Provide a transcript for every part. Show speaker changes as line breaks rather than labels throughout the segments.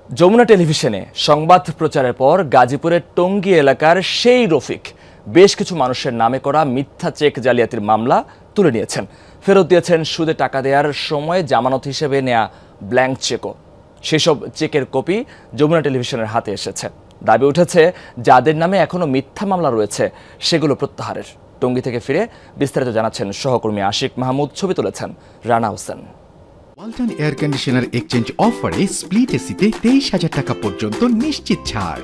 যমুনা টেলিভিশনে সংবাদ প্রচারের পর গাজীপুরের টঙ্গী এলাকার সেই রফিক বেশ কিছু মানুষের নামে করা মিথ্যা চেক জালিয়াতির মামলা তুলে নিয়েছেন। ফেরত দিয়েছেন সুদে টাকা দেওয়ার সময় জামানত হিসেবে নেয়া ব্ল্যাঙ্ক চেকও। সেসব চেকের কপি যমুনা টেলিভিশনের হাতে এসেছে। দাবি উঠেছে যাদের নামে এখনও মিথ্যা মামলা রয়েছে সেগুলো প্রত্যাহারের। টঙ্গী থেকে ফিরে বিস্তারিত জানাচ্ছেন সহকর্মী আশিক মাহমুদ, ছবি তুলেছেন Rana Hossain.
Walton air conditioner exchange অফারে স্প্লিট এসিতে 23,000 টাকা পর্যন্ত নিশ্চিত ছাড়।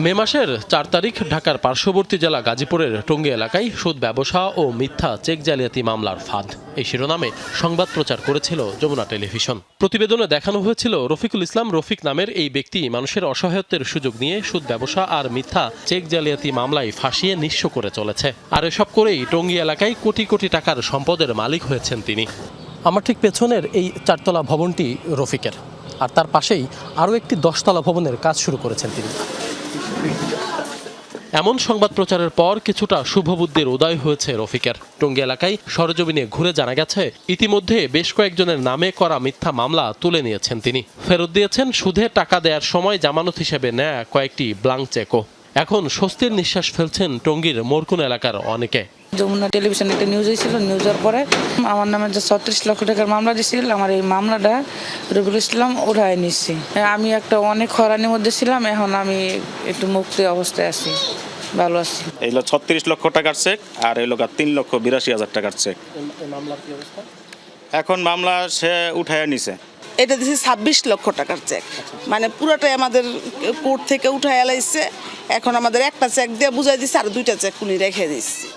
মে মাসের 4 তারিখ ঢাকার পার্শ্ববর্তী জেলা গাজীপুরের টঙ্গী এলাকায় সুদ ব্যবসা ও মিথ্যা চেক জালিয়াতি মামলার ফাঁদ, এই শিরোনামে সংবাদ প্রচার করেছিল যমুনা টেলিভিশন। প্রতিবেদনে দেখানো হয়েছিল রফিকুল ইসলাম রফিক নামের এই ব্যক্তি মানুষের অসহায়ত্বের সুযোগ নিয়ে সুদ ব্যবসা আর মিথ্যা চেক জালিয়াতি মামলায় ফাঁসিয়ে নিঃস্ব করে চলেছে। আর এসব করেই টঙ্গী এলাকায় কোটি কোটি টাকার সম্পদের মালিক হয়েছেন তিনি। আমার ঠিক পেছনের এই 4তলা ভবনটি রফিকের, আর তার পাশেই আরও একটি 10তলা ভবনের কাজ শুরু করেছেন তিনি। এমন সংবাদ প্রচারের পর কিছুটা শুভবুদ্ধির উদয় হয়েছে রফিকের। টঙ্গী এলাকায় সরেজমিনে ঘুরে জানা গেছে ইতিমধ্যে বেশ কয়েকজনের নামে করা মিথ্যা মামলা তুলে নিয়েছেন তিনি। ফেরত দিয়েছেন সুদে টাকা দেওয়ার সময় জামানত হিসেবে নেয়া কয়েকটি ব্ল্যাঙ্ক চেকও। এখন স্বস্তির নিঃশ্বাস ফেলছেন টঙ্গীর মোরকুন এলাকার অনেকে।
যমুনা টেলিভিশনে একটা নিউজ হয়েছিল, নিউজের পরে আমার নামে যে 36 লক্ষ টাকার মামলা দিয়েছিল, আমার এই মামলাটা রফিকুল ইসলাম উঠায় নিচ্ছি। আমি একটা অনেক হয়রানির মধ্যে ছিলাম, এখন আমি একটু মুক্তি অবস্থায় আছি, ভালো আছি।
এইগুলো 36 লক্ষ টাকার চেক আর এই লোক 3,82,000 টাকার চেক। এখন মামলা সে উঠায় নিছে।
এটা দিচ্ছে 26 লক্ষ টাকার চেক, মানে পুরোটাই আমাদের কোর্ট থেকে উঠায় এলাইছে। এখন আমাদের একটা চেক দিয়ে বুঝাই দিচ্ছে আর 2টা চেক উনি রেখে দিচ্ছে।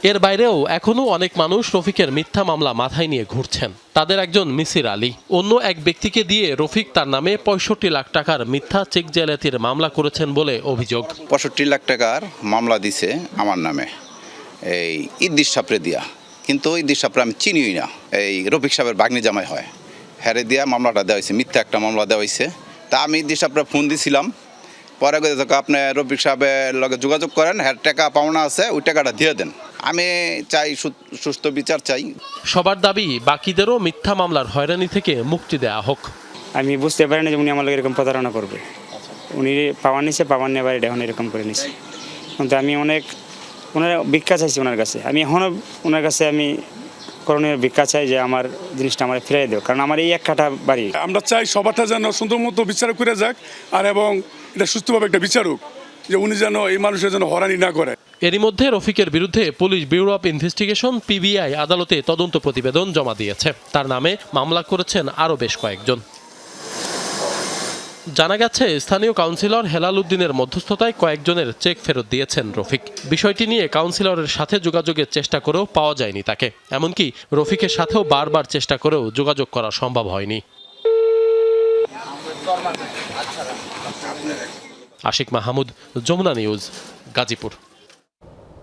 এর বাইরেও এখনও অনেক মানুষ রফিকের মিথ্যা মামলা মাথায় নিয়ে ঘুরছেন। তাদের একজন মিসির আলী অন্য এক ব্যক্তিকে দিয়ে রফিক তার নামে 65 লাখ টাকার মিথ্যা চেক জালিয়াতির মামলা করেছেন বলে অভিযোগ।
65 লাখ টাকার মামলা দিছে আমার নামে এই ইদ্দিস সাপরে দিয়া, কিন্তু ইদ্দিস সাপরে আমি চিনিই না। এই রফিক সাহেবের বাগনি জামাই হয়, হ্যারে দিয়া মামলাটা দেওয়া হয়েছে, মিথ্যা একটা মামলা দেওয়া হয়েছে। তা আমি ইদ্দিস সাপরে ফোন দিছিলাম, পরে আপনি রফিক সাহেবের লগে যোগাযোগ করেন, হ্যাঁ টাকা পাওনা আছে, ওই টাকাটা দিয়ে দেন। আমি চাই সুস্থ বিচার চাই।
সবার দাবি বাকিদেরও মিথ্যা মামলার হয়রানি থেকে মুক্তি দেয়া হোক।
আমি বুঝতে পারি না যে উনি আমার লোক এরকম প্রতারণা করবে। উনি পাওয়ার নিচ্ছে, পাওয়ার নেবার এখন এরকম করে নিচ্ছে। কিন্তু আমি অনেক ওনার ভিক্ষা চাইছি ওনার কাছে। আমি এখনও ওনার কাছে আমি করণীয় ভিক্ষা চাই যে আমার জিনিসটা আমার ফিরিয়ে দেও, কারণ আমার এই এক কাঠা বাড়ি।
আমরা চাই সবারটা যেন সুন্দর মতো বিচার করে যাক, আর এবং এটা সুস্থভাবে একটা বিচারক, যে উনি যেন এই মানুষের যেন হয়রানি না করে।
এরই মধ্যে রফিকের বিরুদ্ধে police bureau of investigation PBI আদালতে তদন্ত প্রতিবেদন জমা দিয়েছে। তার নামে মামলা করেছেন আরও বেশ কয়েকজন। জানা গেছে স্থানীয় কাউন্সিলর হেলাল উদ্দিনের মধ্যস্থতায় কয়েকজনের চেক ফেরত দিয়েছেন রফিক। বিষয়টি নিয়ে কাউন্সিলরের সাথে যোগাযোগের চেষ্টা করেও পাওয়া যায়নি তাকে। এমনকি রফিকের সাথেও বারবার চেষ্টা করেও যোগাযোগ করা সম্ভব হয়নি। আশিক মাহমুদ, যমুনা নিউজ, গাজীপুর।